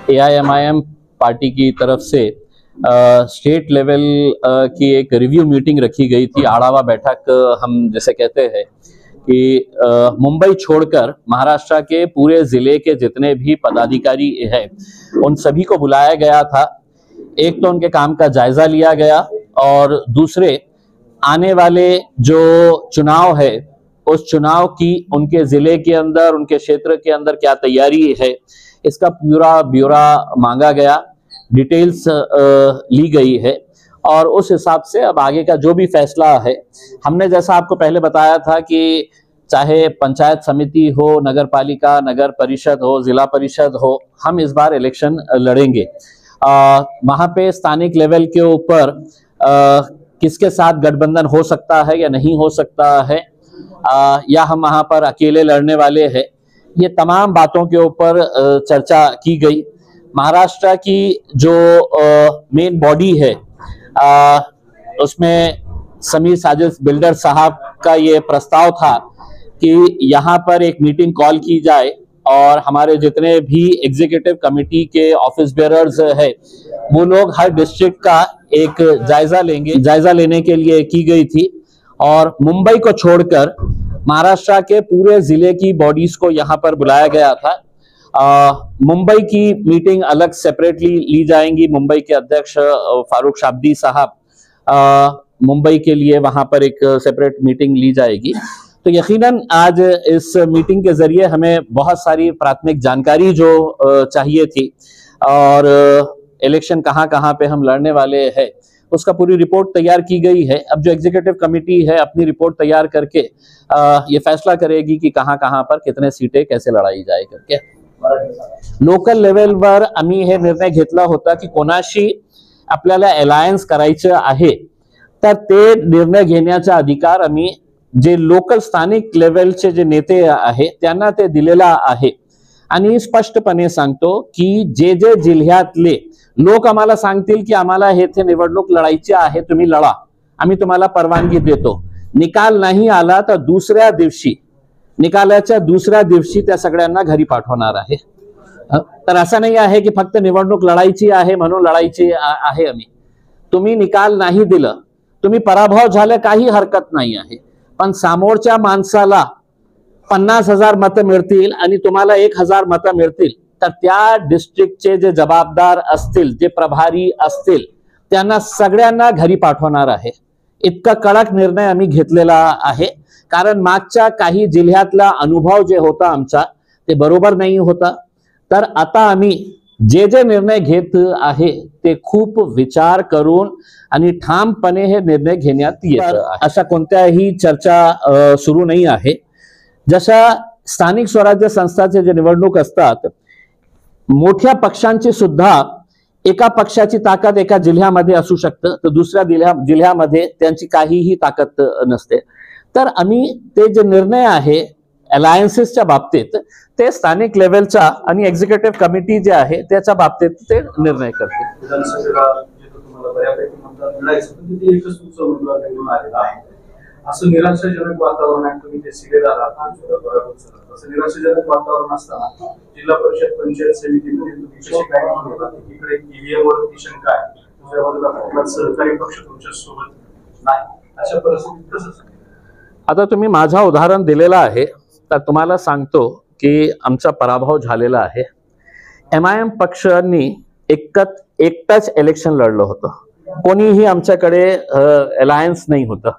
AIMIM party की तरफ से state level की एक रिव्यू मीटिंग रखी गई थी। आढ़ावा बैठक हम जैसे कहते हैं कि मुंबई छोड़कर महाराष्ट्र के पूरे जिले के जितने भी पदाधिकारी हैं उन सभी को बुलाया गया था। एक तो उनके काम का जायजा लिया गया और दूसरे आने वाले जो चुनाव है उस चुनाव की उनके जिले के अंदर उनके क्षेत्र के अंदर क्या तैयारी है इसका पूरा ब्यौरा मांगा गया, डिटेल्स ली गई है और उस हिसाब से अब आगे का जो भी फैसला है, हमने जैसा आपको पहले बताया था कि चाहे पंचायत समिति हो, नगर पालिका, नगर परिषद हो, जिला परिषद हो, हम इस बार इलेक्शन लड़ेंगे। वहां पे स्थानिक लेवल के ऊपर किसके साथ गठबंधन हो सकता है या नहीं हो सकता है, या हम वहां पर अकेले लड़ने वाले हैं, ये तमाम बातों के ऊपर चर्चा की गई। महाराष्ट्र की जो मेन बॉडी है उसमें समीर साजिद बिल्डर साहब का ये प्रस्ताव था कि यहाँ पर एक मीटिंग कॉल की जाए और हमारे जितने भी एग्जीक्यूटिव कमेटी के ऑफिस बेयरर्स है वो लोग हर डिस्ट्रिक्ट का एक जायजा लेंगे। जायजा लेने के लिए की गई थी और मुंबई को छोड़कर महाराष्ट्र के पूरे जिले की बॉडीज को यहाँ पर बुलाया गया था। मुंबई की मीटिंग अलग सेपरेटली ली जाएंगी। मुंबई के अध्यक्ष फारूक शाब्दी साहब मुंबई के लिए वहां पर एक सेपरेट मीटिंग ली जाएगी। तो यकीनन आज इस मीटिंग के जरिए हमें बहुत सारी प्राथमिक जानकारी जो चाहिए थी और इलेक्शन कहाँ कहाँ पे हम लड़ने वाले हैं उसका पूरी रिपोर्ट तैयार की गई है। अब जो एग्जीक्यूटिव कमेटी है अपनी रिपोर्ट तैयार करके ये फैसला करेगी कि कहाँ कहाँ पर कितने सीटें कैसे लढाई जाए करके। लोकल लेवलवर आम्ही हे निर्णय घेतला होता की कोणाशी आपल्याला अलायन्स करायचं आहे तर ते निर्णय घेण्याचा अधिकार आम्ही जे लोकल स्थानिक लेवलचे जे नेते आहे त्यांना ते दिलेला आहे। आणि स्पष्टपणे सांगतो की जे जे जिल्ह्यातले लोक आम्हाला सांगतील की आम्हाला हे निवडणूक लढायची आहे, तुम्ही लढा, आम्ही तुम्हाला परवानगी देतो। निकाल नाही आला तर दुसऱ्या दिवशी निकालाच्या दुसऱ्या दिवशी त्या सगळ्यांना घरी पाठवणार आहे। तर असं नाही आहे की फक्त निवडणूक लढायची आहे म्हणून लढायची आहे आम्ही। तुम्ही निकाल नाही दिलं, तुम्ही पराभव झाले काही हरकत नाही आहे, पण समोरच्या माणसाला 50,000 मतं मिळतील आणि तुम्हाला 1,000 मतं मिळतील तर त्या डिस्ट्रिक्टचे जे जबाबदार असतील, जे प्रभारी असतील त्यांना सगळ्यांना घरी पाठवणार आहे। इतका कडक निर्णय आम्ही घेतलेला आहे कारण मागच्या काही जिल्ह्यातला अनुभव जे होता आमचा ते बरोबर नाही होता। तर आता आम्ही जे जे निर्णय घेत आहे ते खूप विचार करून आणि ठामपणे हे निर्णय घेण्यात येत आहे। अशा कोणत्याही चर्चा सुरू नाही आहे। जशा स्थानिक स्वराज्य संस्थांचे जे निवडणूक असतात मोठ्या पक्षांची सुद्धा एका पक्षाची ताकद एका जिल्ह्यामध्ये असू शकते तर दुसऱ्या जिल्ह्यामध्ये त्यांची काहीही ताकद नसते। तर आम्ही ते जे निर्णय आहे अलायन्सेसच्या बाबतीत ते स्थानिक लेवलचा आणि एक्झिक्युटिव्ह कमिटी जे आहे त्याच्या बाबतीत ते निर्णय करते। असं निराशाजनक वातावरण आहे, तुम्ही ते सिलेदार आहात, असं निराशाजनक वातावरण असताना जिल्हा परिषद पंचायत समितीमध्ये तुम्ही कशी काय म्हणता की इकडे ईव्हीएम वरती शंका आहे, दुसऱ्या बाजूला कुठला सहकारी पक्ष तुमच्या सोबत नाही, अशा परिस्थितीत कसं? आता तुम्ही माझा उदाहरण दिलेला आहे तर तुम्हाला सांगतो की आमचा पराभव झालेला आहे। MIM पक्षांनी एकटाच इलेक्शन लढलं होतं, कोणीही आमच्याकडे अलायन्स नाही होतं,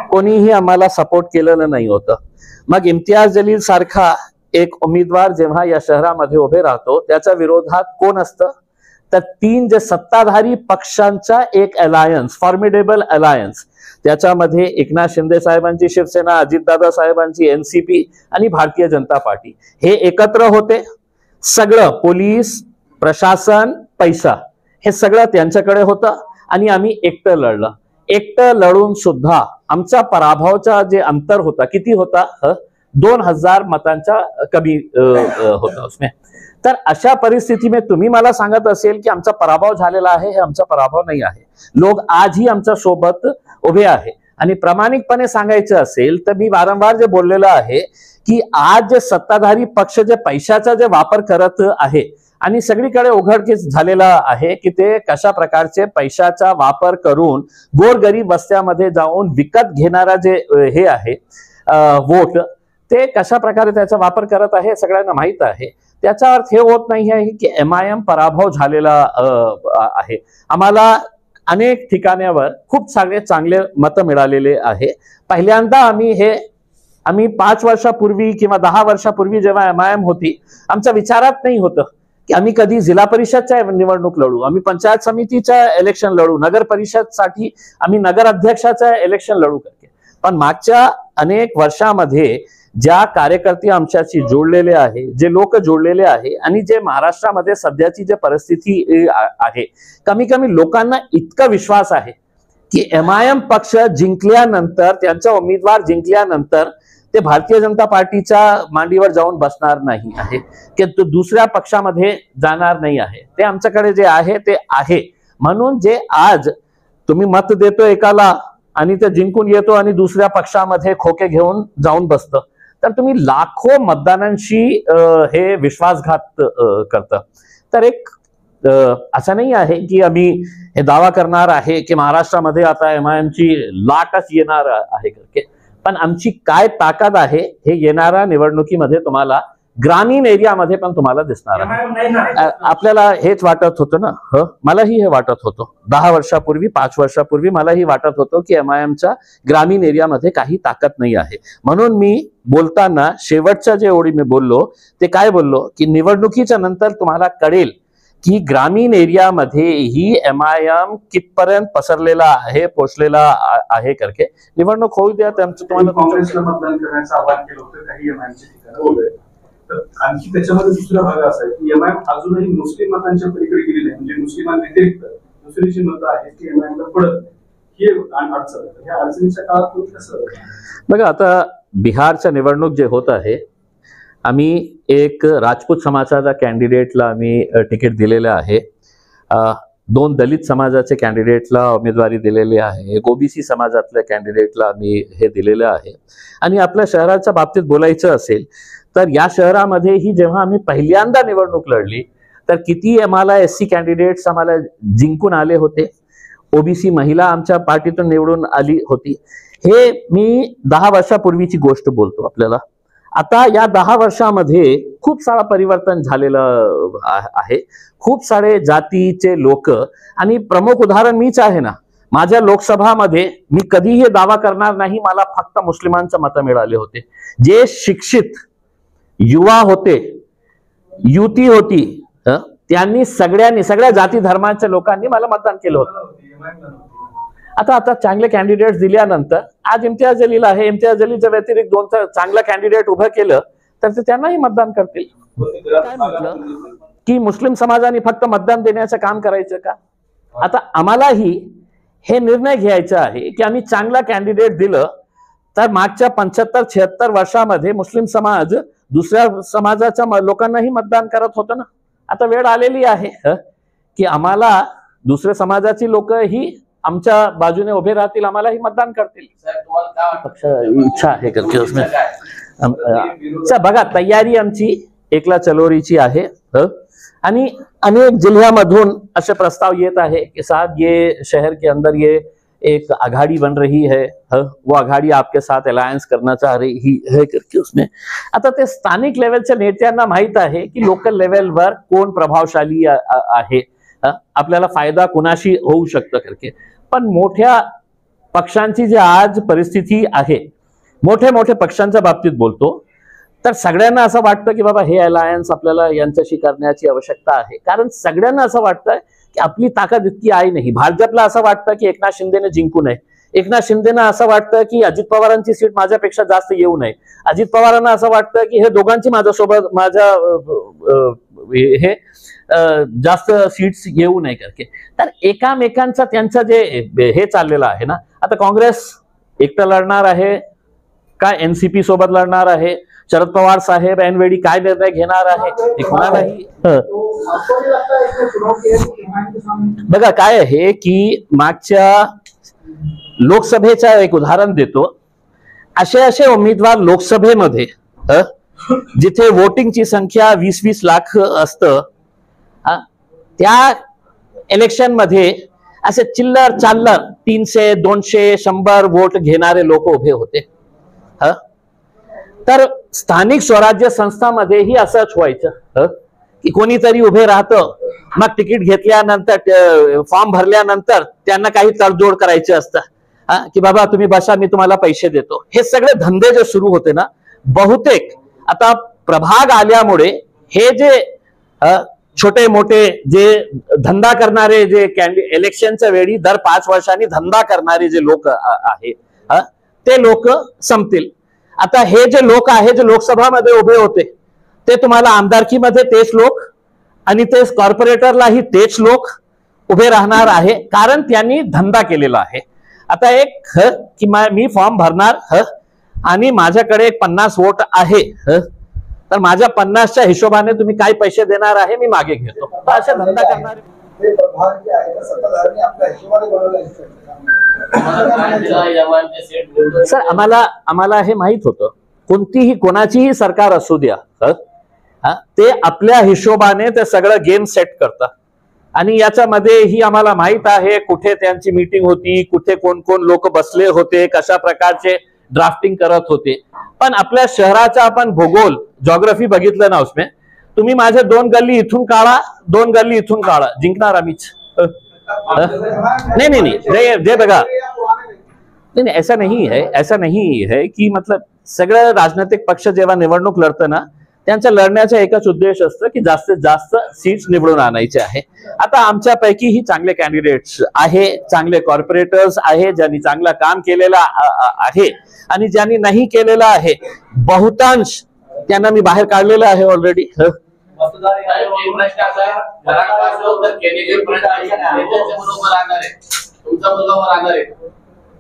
कोणीही आम्हाला सपोर्ट केलेलं नाही होतं। मग इम्तियाज जलील सारखा एक उमेदवार जेव्हा या शहरामध्ये उभे राहतो त्याच्या विरोधात कोण असतं तर 3 जे सत्ताधारी पक्षांचा एक अलायन्स, फॉर्मिडेबल अलायन्स, त्याच्यामध्ये एकनाथ शिंदे साहेबांची शिवसेना, अजितदादा साहेबांची NCP आणि भारतीय जनता पार्टी हे एकत्र होते। सगळं पोलीस प्रशासन पैसा हे सगळं त्यांच्याकडे होतं आणि आम्ही एकटं लढलं। एकटं लढून सुद्धा आमचा पराभवाचा जे अंतर होता किती होता 2000 मतांचा कमी होता उसमें। तर अशा परिस्थितीमध्ये तुम्ही मला सांगत असेल की आमचा पराभव झालेला आहे, हे आमचा पराभव नाही आहे। लोक आजही आमच्या सोबत उभे आहे आणि प्रामाणिकपणे सांगायचं असेल तर मी वारंवार जे बोललेलो आहे की आज जे सत्ताधारी पक्ष जे पैशाचा जे वापर करत आहे आणि सगळीकडे उघडकीस झालेला आहे की ते कशा प्रकारचे पैशाचा वापर करून गोरगरीब वस्त्यामध्ये जाऊन विकत घेणारा जे हे आहे वोट, ते कशा प्रकारे त्याचा वापर करत आहे सगळ्यांना माहित आहे. त्याचा अर्थ हे होत नाही आहे की MIM पराभव झालेला आहे. आम्हाला अनेक ठिकाणावर खूप सारे चांगले मतं मिळालेले आहे. पहिल्यांदा आम्ही 5 वर्षापूर्वी किंवा 10 वर्षापूर्वी जेव्हा MIM होती, आमच्या विचारात नाही होतं की आम्ही कधी जिल्हा परिषदच्या निवडणूक लढू, आम्ही पंचायत समितीच्या इलेक्शन लढू, नगर परिषदसाठी आम्ही नगर अध्यक्षाचं इलेक्शन लढू करते. पण मागच्या अनेक वर्षामध्ये ज्या कार्यकर्ते आमच्याशी जोडलेले आहे, जे लोक जोडलेले आहे आणि जे महाराष्ट्रामध्ये सध्याची जे परिस्थिती आहे, कमी कमी लोकांना इतका विश्वास आहे की MIM पक्ष जिंकल्यानंतर, त्यांचा उमेदवार जिंकल्यानंतर ते भारतीय जनता पार्टीच्या मांडीवर जाऊन बसणार नाही आहे, की तो दुसऱ्या पक्षामध्ये जाणार नाही आहे. ते आमच्याकडे जे आहे ते आहे. म्हणून जे आज तुम्ही मत देतो एकाला आणि ते जिंकून येतो आणि दुसऱ्या पक्षामध्ये खोके घेऊन जाऊन बसतं, तर तुम्ही लाखो मतदारांशी हे विश्वासघात करतं. तर एक असं नाही आहे की आम्ही हे दावा करणार आहे की महाराष्ट्रामध्ये आता MIM ची लाटच येणार आहे, पण आमची काय ताकद आहे हे येणाऱ्या निवडणुकीमध्ये तुम्हाला ग्रामीण एरियामध्ये पण तुम्हाला दिसणार आहे. आपल्याला हेच वाटत होतं ना, मलाही हे वाटत होतं 10 वर्षापूर्वी 5 वर्षापूर्वी मलाही वाटत होतं की MIMच्या ग्रामीण एरियामध्ये काही ताकद नाही आहे. म्हणून मी बोलताना शेवटच्या जे ओळी मी बोललो ते काय बोललो की निवडणुकीच्या नंतर तुम्हाला कळेल की ग्रामीण एरियामध्येही MIM कितपर्यंत पसरलेला आहे, पोचलेला आहे करके. निवडणूक होऊ द्या, तुम्हाला काँग्रेसला मतदान करण्याचं आवाहन केलं होतं काही MIMची ठिकाणं वगैरे. तर आणखी त्याच्यामध्ये दुसरा भाग असा आहे की MIM अजूनही मुस्लिम मतांच्या पलीकडे गेली नाही, म्हणजे मुस्लिमांव्यतिरिक्त दुसरी जी मतं आहेत ती MIMला पडत नाही, ही अडचण आहे. ह्या अडचणीच्या काळात कसं बघा, आता बिहारच्या निवडणूक जे होत आहे, आम्ही एक राजपूत समाजाच्या कॅन्डिडेटला आम्ही तिकीट दिलेलं आहे, 2 दलित समाजाचे कॅन्डिडेटला उमेदवारी दिलेली आहे, एक OBC समाजातल्या कॅन्डिडेटला आम्ही हे दिलेलं आहे. आणि आपल्या शहराच्या बाबतीत बोलायचं असेल तर या शहरामध्येही जेव्हा आम्ही पहिल्यांदा निवडणूक लढली तर किती आम्हाला SC कॅन्डिडेट्स आम्हाला जिंकून आले होते, OBC महिला आमच्या पार्टीतून निवडून आली होती. हे मी 10 वर्षापूर्वीची गोष्ट बोलतो आपल्याला. आता या 10 वर्षामध्ये खूप सारा परिवर्तन झालेलं आहे. खूप सारे जातीचे लोक, आणि प्रमुख उदाहरण मीच आहे ना. माझ्या लोकसभामध्ये मी कधीही दावा करणार नाही मला फक्त मुस्लिमांचं मतं मिळाले होते. जे शिक्षित युवा होते, युती होती, त्यांनी सगळ्या जाती धर्माच्या लोकांनी मला मतदान केलं होतं. आता चांगले कॅन्डिडेट्स दिल्यानंतर आज इम्तियाज जलील आहे, इम्तियाज जलीलच्या व्यतिरिक्त 2 चांगला कॅन्डिडेट उभं केलं तर ते त्यांनाही मतदान करतील. काय म्हटलं की मुस्लिम समाजाने फक्त मतदान देण्याचं काम करायचं का? आता आम्हालाही हे निर्णय घ्यायचा आहे की आम्ही चांगला कॅन्डिडेट दिलं तर मागच्या 75-76 वर्षामध्ये मुस्लिम समाज दुसऱ्या समाजाच्या लोकांनाही मतदान करत होतं ना. आता वेळ आलेली आहे की आम्हाला दुसऱ्या समाजाची लोक ही आमच्या बाजूने उभे राहतील, आम्हालाही मतदान करतील. पक्ष इच्छा आहे करके बघा, तयारी आमची एकला चलोरीची आहे. आणि अनेक जिल्ह्यामधून असे प्रस्ताव येत आहे कि साहब ये शहर के अंदर ये एक आघाड़ी बन रही है, वो आघाड़ी आपके साथ अलायन्स करना चाह रही है करके. उसमें आता ते स्थानिक लेवलच्या नेत्यांना माहित आहे की लोकल लेवलवर कोण प्रभावशाली आहे, आपल्याला फायदा कुणाशी होऊ शकतं करके. पण मोठ्या पक्षांची जी आज परिस्थिती आहे, मोठे पक्षांच्या बाबतीत बोलतो तर सगळ्यांना असं वाटतं की बाबा हे अलायन्स आपल्याला यांच्याशी करण्याची आवश्यकता आहे. कारण सगळ्यांना असं वाटतं की आपली ताकद इतकी आहे नाही. भाजपला असं वाटतं की एकनाथ शिंदेने जिंकू नये, एकनाथ शिंदेना असं वाटतं की अजित पवारांची सीट माझ्यापेक्षा जास्त येऊ नये, अजित पवारांना असं वाटतं की हे दोघांची हे जास्त सीट्स येऊ नये करके. तर एकामेकांचा त्यांचं जे हे चाललेलं आहे ना. आता काँग्रेस एकटं लढणार आहे का NCP सोबत लढणार आहे, शरद पवार साहेब ऐनवेळी काय निर्णय घेणार आहे हे कोणालाही. बघा काय आहे की मागच्या लोकसभेचा एक उदाहरण देतो. असे उमेदवार लोकसभेमध्ये जिथे वोटिंगची संख्या 20-20 लाख असतं त्या इलेक्शन मध्ये असे चिल्लर चाल्लर 300 200 100 वोट घेणारे लोक उभे होते. तर स्थानिक स्वराज्य संस्थांमध्येही असंच व्हायचं की कोणीतरी उभे राहतं, मग तिकीट घेतल्यानंतर फॉर्म भरल्यानंतर त्यांना काही तडजोड करायचे असतं की बाबा तुम्ही बसा, मी तुम्हाला पैसे देतो. हे सगळे धंदे जे सुरू होते ना, बहुतेक आता प्रभाग आल्यामुळे हे जे छोटे मोठे जे धंदा करणारे जे इलेक्शनच्या वेळी दर 5 वर्षांनी धंदा करणारे जे लोक आहे ते लोक संपतील. आता हे जे लोक आहे जे लोकसभामध्ये उभे होते ते तुम्हाला आमदारकीमध्ये तेच लोक आणि तेच कॉर्पोरेटरलाही तेच लोक उभे राहणार आहे, कारण त्यांनी धंदा केलेला आहे. आता एक की मी फॉर्म भरणार आणि माझ्याकडे 50 वोट आहे, तर माझ्या 50च्या हिशोबाने तुम्ही काय पैसे देणार आहे मी मागे घेतो. तर अशा धंदा करणारे सर आम्हाला हे माहित होतं, कोणाचीही सरकार असू द्या ते आपल्या हिशोबाने ते सगळं गेम सेट करतात. आणि याच्यामध्ये ही आम्हाला माहित आहे कुठे त्यांची मीटिंग होती, कुठे कोण कोण लोक बसले होते, कशा प्रकारचे ड्राफ्टिंग करत होते. पण आपल्या शहराचा आपण भूगोल जॉग्राफी बघितलं ना, उसमें तुम्ही माझे 2 गल्ली इथून काढा, 2 गल्ली इथून काढा, जिंकणार आम्हीच. नहीं जे बघा, नहीं ऐसा नहीं है की मतलब सगळं राजनैतिक पक्ष जेव्हा निवडणूक लढतं ना, त्यांचा लढण्याचा एकच उद्देश असतं की जास्तीत जास्त सीट्स निवडून आणायचे आहे. आता आमच्यापैकीही चांगले कॅन्डिडेट्स आहे, चांगले कॉर्पोरेटर्स आहे, ज्यांनी चांगलं काम केलेलं आहे आणि ज्यांनी नाही केलेलं आहे बहुतांश त्यांना मी बाहेर काढलेलं आहे ऑलरेडी.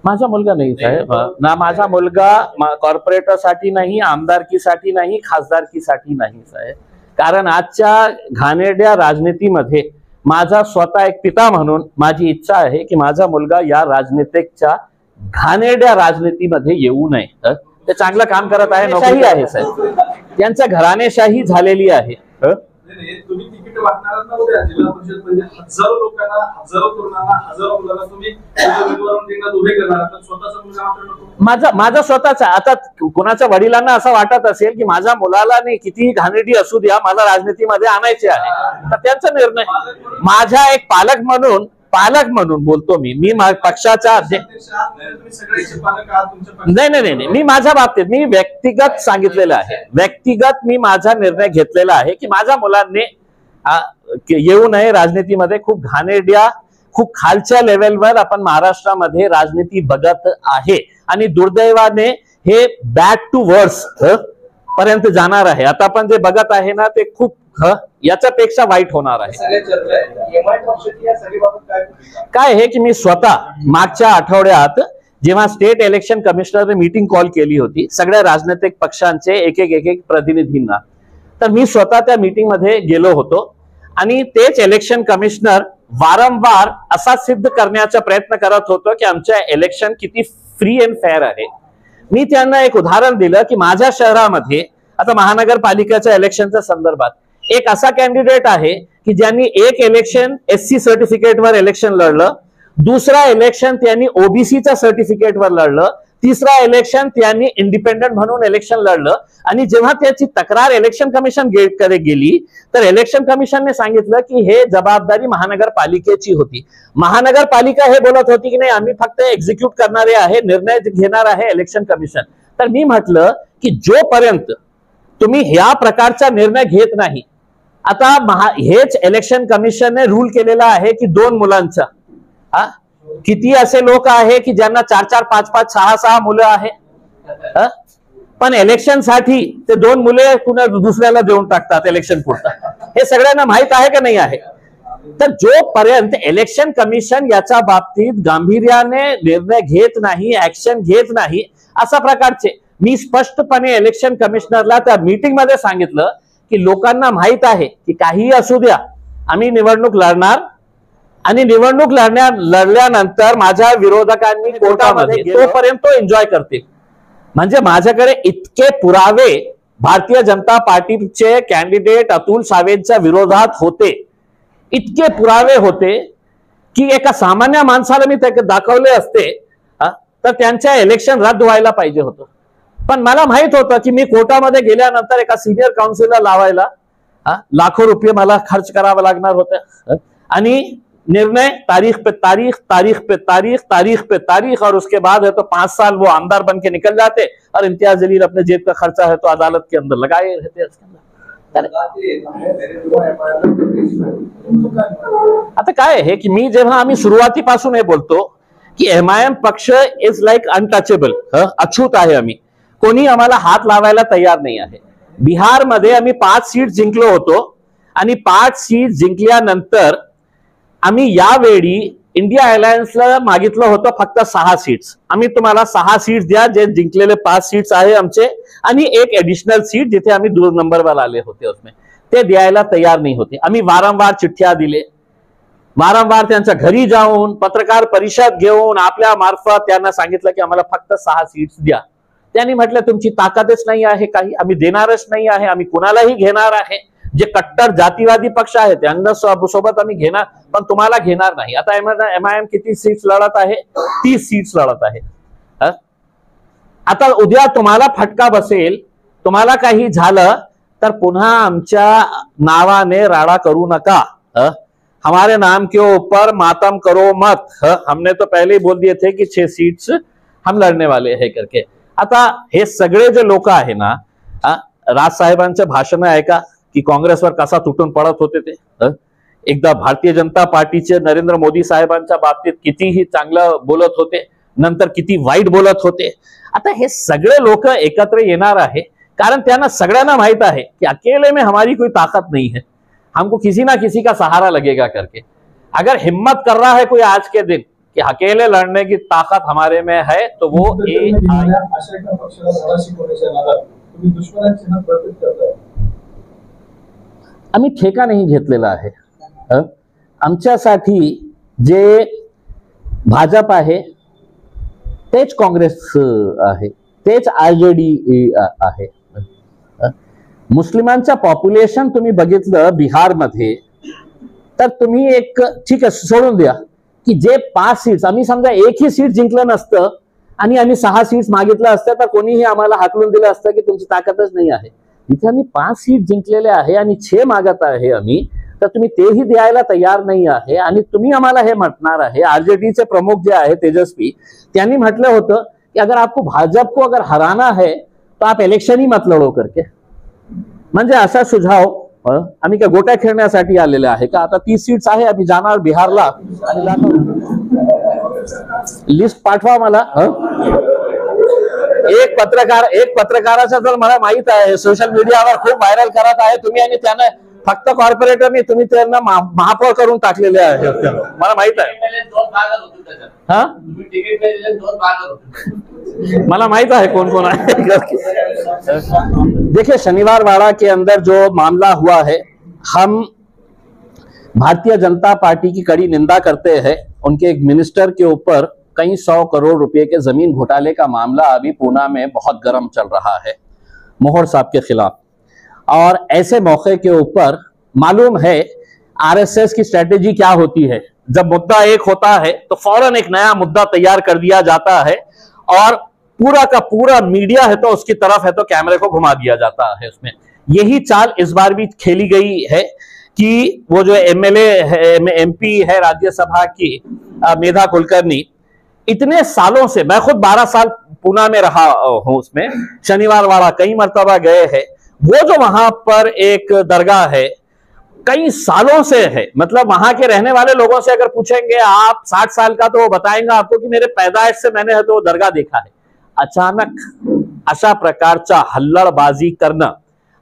माझा मुलगा नाही साहेब ना, माझा मुलगा कॉर्पोरेटरसाठी नाही, आमदारकीसाठी नाही, खासदारकीसाठी नाही साहेब. कारण आजच्या घाणेरड्या राजनीतीमध्ये माझा स्वतः एक पिता म्हणून माझी इच्छा आहे की माझा मुलगा या राजनीतिकच्या घाणेरड्या राजनीतीमध्ये येऊ नये. ते चांगलं काम करत आहे, नोकरी आहे साहेब, त्यांच्या घराणेशाही झालेली आहे. तुम्ही तिकीट वाटणार ना उद्या जिल्हा परिषद म्हणजे हजारो लोकांना, हजारो तरुणांना, हजारो मुलांना तुम्ही उभे करणार, तर स्वतःचा मुलगा माझा स्वतःचा. आता कोणाच्या वडिलांना असं वाटत असेल की माझ्या मुलाला नाही कितीही घाणेरडी असू द्या मला राजनीतीमध्ये आणायचे आहे, तर त्यांचा निर्णय. माझा एक पालक म्हणून बोलतो मी पक्षाचा अध्यक्ष नाही, मी माझ्या बाबतीत मी व्यक्तिगत सांगितलेलं आहे, व्यक्तिगत मी माझा निर्णय घेतलेला आहे की माझ्या मुलांनी येऊ नये राजनीतीमध्ये. खूप घाणेरड्या, खूप खालच्या लेवलवर आपण महाराष्ट्रामध्ये राजनीती बघत आहे आणि दुर्दैवाने हे बॅक टू वर्स पर्यंत जाणार आहे. आता आपण जे बघत आहे ना ते खूप याच्यापेक्षा वाईट होणार आहे. काय आहे की मी स्वतः मागच्या आठवड्यात जेव्हा स्टेट इलेक्शन कमिशनरने मीटिंग कॉल केली होती सगळ्या राजनैतिक पक्षांचे एक एक प्रतिनिधींना, तर मी स्वतः त्या मीटिंग मध्ये गेलो होतो आणि तेच इलेक्शन कमिशनर वारंवार असा सिद्ध करण्याचा प्रयत्न करत होतो की आमच्या इलेक्शन किती फ्री अँड फेअर आहे. मी त्यांना एक उदाहरण दिलं की माझ्या शहरामध्ये आता महानगरपालिकेच्या इलेक्शनच्या संदर्भात एक असा कॅन्डिडेट आहे की ज्यांनी एक इलेक्शन SC सर्टिफिकेटवर इलेक्शन लढलं, दुसरा इलेक्शन त्यांनी ओबीसीच्या सर्टिफिकेटवर लढलं, तिसरा इलेक्शन त्यांनी इंडिपेंडंट म्हणून इलेक्शन लढलं. आणि जेव्हा त्याची तक्रार इलेक्शन कमिशन कडे गेली तर इलेक्शन कमिशनने सांगितलं की हे जबाबदारी महानगरपालिकेची होती. महानगरपालिका हे बोलत होती की नाही आम्ही फक्त एक्झिक्यूट करणारे आहे, निर्णय घेणार आहे इलेक्शन कमिशन. तर मी म्हटलं की जोपर्यंत तुम्ही ह्या प्रकारचा निर्णय घेत नाही, आता हेच इलेक्शन कमिशनने रूल केलेला आहे की 2 मुलांचा किती असे लोक आहे की ज्यांना 4-4 5-5 6-6 मुलं आहे, पण इलेक्शन साठी ते 2 मुले कुणा दुसऱ्याला देऊन टाकतात इलेक्शन पुरता. हे सगळ्यांना माहित आहे का नाही आहे. तर जोपर्यंत इलेक्शन कमिशन याच्या बाबतीत गांभीर्याने निर्णय घेत नाही, ऍक्शन घेत नाही, अशा प्रकारचे मी स्पष्टपणे इलेक्शन कमिशनरला त्या मीटिंग मध्ये सांगितलं की लोकांना माहित आहे की काही असू द्या आम्ही निवडणूक लढणार आणि निवडणूक लढल्यानंतर माझ्या विरोधकांनी कोर्टामध्ये तोपर्यंत तो एन्जॉय करतील. म्हणजे माझ्याकडे इतके पुरावे भारतीय जनता पार्टीचे कॅन्डिडेट अतुल सावेंच्या विरोधात होते इतके पुरावे होते की एका सामान्य माणसाला मी ते दाखवले असते तर त्यांच्या इलेक्शन रद्द व्हायला पाहिजे होतं. पण मला माहित होतं की मी कोर्टामध्ये गेल्यानंतर एका सिनियर काउन्सिलला लावायला लाखो रुपये मला खर्च करावा लागणार होते आणि निर्णय तारीख पे तारीख, तारीख पे तारीख, तारीख पे तारीख, और उसके बाद है तो 5 साल वो आमदार बन के निकल जाते और इम्तियाज जलील अपने जेब का खर्चा है तो अदालत के अंदर लगाए रहते. आता काय आहे की मी जेव्हा आम्ही सुरुवातीपासून हे बोलतो की एमआयएम पक्ष इज लाईक अनटचेबल, अछूत आहे, आम्ही कोणी आम्हाला हात लावायला तयार नाही आहे. बिहारमध्ये आम्ही 5 सीट जिंकलो होतो आणि 5 सीट जिंकल्यानंतर आम्ही यावेळी इंडिया अलायन्सला मागितलं होतं फक्त 6 सीट्स. आम्ही तुम्हाला 6 सीट्स द्या, जे जिंकलेले 5 सीट्स आहे आमचे, आणि एक एडिशनल सीट जिथे आम्ही 2 नंबरवर आले होते उसमें, ते द्यायला तयार नाही होते. आम्ही वारंवार चिठ्ठ्या दिले, वारंवार त्यांच्या घरी जाऊन पत्रकार परिषद घेऊन आपल्या मार्फत त्यांना सांगितलं की आम्हाला फक्त 6 सीट्स द्या. त्यांनी म्हटलं तुमची ताकदच नाही आहे काही, आम्ही देणारच नाही आहे, आम्ही कुणालाही घेणार आहे, जे कट्टर जातीवादी पक्ष आहे त्यांना सोबत आम्ही घेणार, पण तुम्हाला घेणार नाही. आता एमआयएम किती सीट्स लढत आहे? 30 सीट्स लढत आहे. आता उद्या तुम्हाला फटका बसेल, तुम्हाला काही झालं तर पुन्हा आमच्या नावाने राडा करू नका. हमारे नाम के ऊपर मातम करो मत. हमने तो पहले ही बोल दिए थे कि 6 सीट्स हम लड़ने वाले हैं करके. आता हे सगळे जे लोक आहे ना, राज साहेबांचे भाषण ऐका की काँग्रेसवर कसा तुटून पडत होते ते. एकदा भारतीय जनता पार्टीचे नरेंद्र मोदी साहेबांच्या बाबतीत कितीही चांगलं बोलत होते, नंतर किती वाईट बोलत होते. आता हे सगळे लोक एकत्र येणार आहे कारण त्यांना सगळ्यांना माहित आहे कि अकेले में हमारी कोई ताकत नहीं है, हमको किसी ना किसी का सहारा लगेगा करके. अगर हिम्मत कर रहा है कोई आज के दिन कि अकेले लड़ने की ताकत हमारे में है तो वो आम्ही ठेका नाही घेतलेला आहे. आमच्यासाठी जे भाजप आहे तेच काँग्रेस आहे, तेच आरजेडी आहे. मुस्लिमांचं पॉप्युलेशन तुम्ही बघितलं बिहारमध्ये तर तुम्ही एक ठीक आहे सोडून द्या की जे 5 सीट्स, आम्ही समजा एकही सीट जिंकलं नसतं आणि आम्ही 6 सीट्स मागितलं असतं तर कोणीही आम्हाला हाकलून दिलं असतं की तुमची ताकदच नाही आहे. इथे आम्ही 5 सीट जिंकलेले आहे आणि 6 मागत आहे आम्ही, तर तुम्ही तेही द्यायला तयार नाही आहे आणि तुम्ही आम्हाला हे म्हणणार आहे. आरजेडीचे प्रमुख जे आहे तेजस्वी, त्यांनी म्हटलं होतं कि अगर आपको भाजप को अगर हराना है तो आप इलेक्शन ही मत लढो करके. म्हणजे असा सुझाव आम्ही काय गोट्या खेळण्यासाठी आलेले आहे का? आता 30 सीट्स आहे, आम्ही जाणार बिहारला आणि लिस्ट पाठवा मला. एक पत्रकाराचा जर मला माहित आहे सोशल मीडियावर खूप व्हायरल करत आहे तुम्ही, आणि त्यानं फक्त कॉर्पोरेटरनी तुम्ही त्यांना महापौर करून टाकलेले आहे, मला माहित आहे. मला माहित है कौन कौन आए. देखिए शनिवार वाड़ा के अंदर जो मामला हुआ है, हम भारतीय जनता पार्टी की कड़ी निंदा करते हैं. उनके एक मिनिस्टर के ऊपर कई 100 करोड़ रुपए के जमीन घोटाले का मामला अभी पूना में बहुत गर्म चल रहा है मोहर साहब के खिलाफ. और ऐसे मौके के ऊपर मालूम है आरएसएस की स्ट्रेटेजी क्या होती है. जब मुद्दा एक होता है तो फौरन एक नया मुद्दा तैयार कर दिया जाता है और पूरा का पूरा मीडिया है तो उसकी तरफ है तो कैमरे को घुमा दिया जाता है. उसमें यही चाल इस बार भी खेली गई है कि वो जो एमएलए है, एमपी है राज्यसभा की मेधा कुलकर्णी, इतने सालों से, मैं खुद 12 साल पूना में रहा हूं, उसमें शनिवार वाड़ा कई मर्तबा गए हैं. वो जो वहां पर एक दरगाह है कई सालों से है, मतलब वहां के रहने वाले लोगों से अगर पूछेंगे आप 60 साल का तो वो बताएंगे आपको कि मेरे पैदाइश से मैंने है तो वो दरगाह देखा है. अचानक अशा प्रकारचा हल्लडबाजी करणं,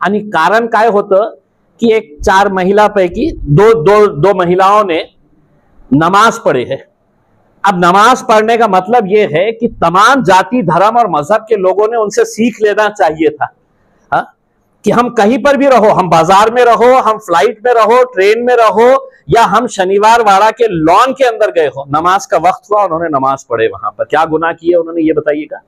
आणि कारण काय होतं की एक 4 महिलापैकी दो महिलाओं ने नमाज पढ़े है. अब नमाज पढ़ने का मतलब ये है कि तमाम जाति धर्म और मजहब के लोगों ने उनसे सीख लेना चाहिए था कि हम कहीं पर भी रहो, हम बाजार में रहो, हम फ्लाइट में रहो, ट्रेन में रहो, या हम शनिवार वाड़ा के लॉन के अंदर गए हो, नमाज का वक्त हुआ उन्होंने नमाज पढ़े. वहां पर क्या गुनाह किए उन्होंने, ये बताइएगा.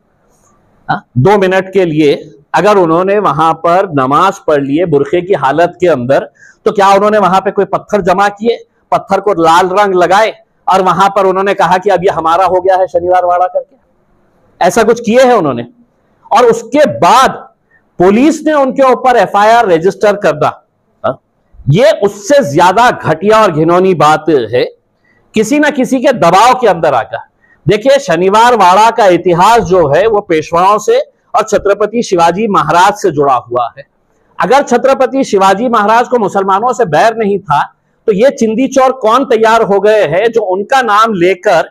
2 मिनट के लिए अगर उन्होंने वहां पर नमाज पढ़ लिए बुरखे की हालत के अंदर, तो क्या उन्होंने वहां पे कोई पत्थर जमा किए, पत्थर को लाल रंग लगाए और वहां पर उन्होंने कहा कि अब ये हमारा हो गया है शनिवार वाड़ा करके? ऐसा कुछ किए हैं उन्होंने? और उसके बाद पुलिस ने उनके ऊपर एफआईआर रजिस्टर करना, ये उससे ज्यादा घटिया और घिनौनी बात है, किसी ना किसी के दबाव के अंदर आकर। देखिए, शनिवार वाड़ा का इतिहास जो है वो पेशवाओं से और छत्रपति शिवाजी महाराज से जुड़ा हुआ है। अगर छत्रपति शिवाजी महाराज को मुसलमानों से बैर नहीं था, तो ये चिंदी चोर कौन तैयार हो गए हैं जो उनका नाम लेकर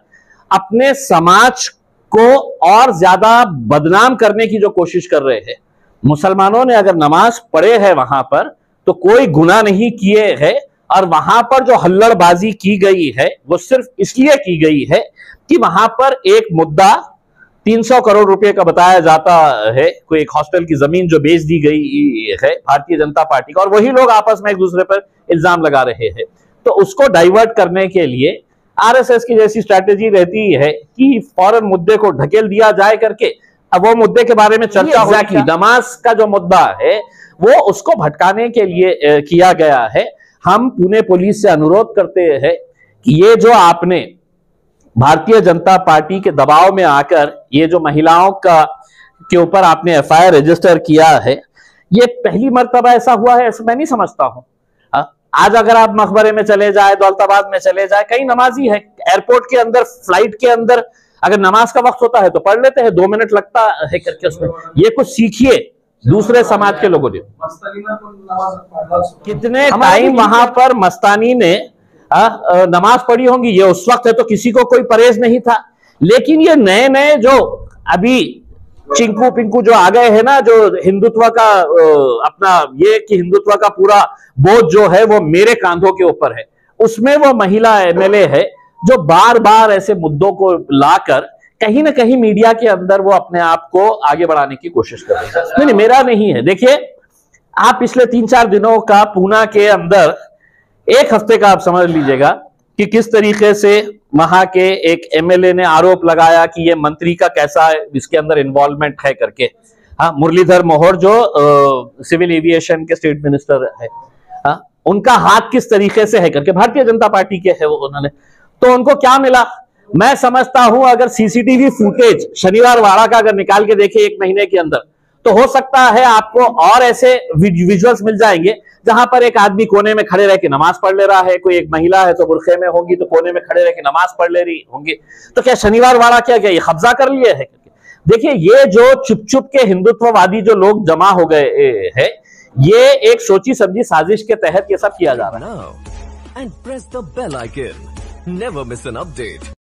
अपने समाज को और ज्यादा बदनाम करने की जो कोशिश कर रहे हैं। मुसलमानों ने अगर नमाज पढ़े है वहां पर तो कोई गुनाह नहीं किए है, और वहां पर जो हल्लड़बाजी की गई है वो सिर्फ इसलिए की गई है कि वहां पर एक मुद्दा 300 करोड़ रुपए का बताया जाता है, कोई एक हॉस्टल की जमीन जो बेच दी गई है भारतीय जनता पार्टी का, और वही लोग आपस में एक दूसरे पर इल्जाम लगा रहे हैं। तो उसको डाइवर्ट करने के लिए आरएसएस की जैसी स्ट्रैटेजी रहती है कि फौरन मुद्दे को ढकेल दिया जाए करके अब वो मुद्दे के बारे में चर्चा हो जाए। नमाज का जो मुद्दा है वो उसको भटकाने के लिए किया गया है। हम पुणे पुलिस से अनुरोध करते हैं कि ये जो आपने भारतीय जनता पार्टी के दबाव में आकर ये जो महिलाओं का के ऊपर आपने एफआईआर रजिस्टर किया है, ये पहली मर्तबा ऐसा हुआ है ऐसा मैं नहीं समझता हूं। आज अगर आप मकबरे में चले जाए, दौलताबाद में चले जाए, कई नमाजी है, एयरपोर्ट के अंदर, फ्लाइट के अंदर अगर नमाज का वक्त होता है तो पढ़ लेते हैं, 2 मिनट लगता है करके उसमें। ये कुछ सीखिए दूसरे समाज के लोगों ने। कितने टाइम वहां पर मस्तानी ने नमाज पढ़ी होंगी, ये उस वक्त है तो किसी को कोई परहेज नहीं था। लेकिन ये नए नए जो अभी चिंकू पिंकू जो आ गए हैं ना, जो हिंदुत्व का अपना ये कि हिंदुत्व का पूरा बोझ जो है वो मेरे कांधों के ऊपर है, उसमें वो महिला एमएलए है जो बार बार ऐसे मुद्दों को लाकर कहीं ना कहीं मीडिया के अंदर वो अपने आप को आगे बढ़ाने की कोशिश कर रही है। नहीं, मेरा नहीं है। देखिए, आप पिछले 3-4 दिनों का पूना के अंदर, 1 हफ्ते का आप समझ लीजिएगा कि किस तरीके से वहां के एक एमएलए ने आरोप लगाया कि ये मंत्री का कैसा इसके अंदर इन्वॉल्वमेंट है करके। हाँ, मुरलीधर मोहोर जो सिविल एविएशन के स्टेट मिनिस्टर है, हाँ, उनका हाथ किस तरीके से है करके, भारतीय जनता पार्टी के है वो, उन्होंने तो उनको क्या मिला? मैं समझता हूं अगर सीसीटीवी फुटेज शनिवार वाड़ा का अगर निकाल के देखे 1 महीने के अंदर, तो हो सकता है आपको और ऐसे विजुअल्स मिल जाएंगे जहां पर एक आदमी कोने में खड़े रह के नमाज पढ़ ले रहा है, कोई एक महिला है तो बुरखे में होंगी तो कोने में खड़े रह के नमाज पढ़ ले रही होंगी। तो क्या शनिवार वाड़ा क्या ये कब्जा कर लिए है? देखिए, ये जो चुप चुप के हिंदुत्ववादी जो लोग जमा हो गए हैं, ये एक सोची समझी साजिश के तहत ये सब किया जा रहा है। And press the bell icon. Never miss an update.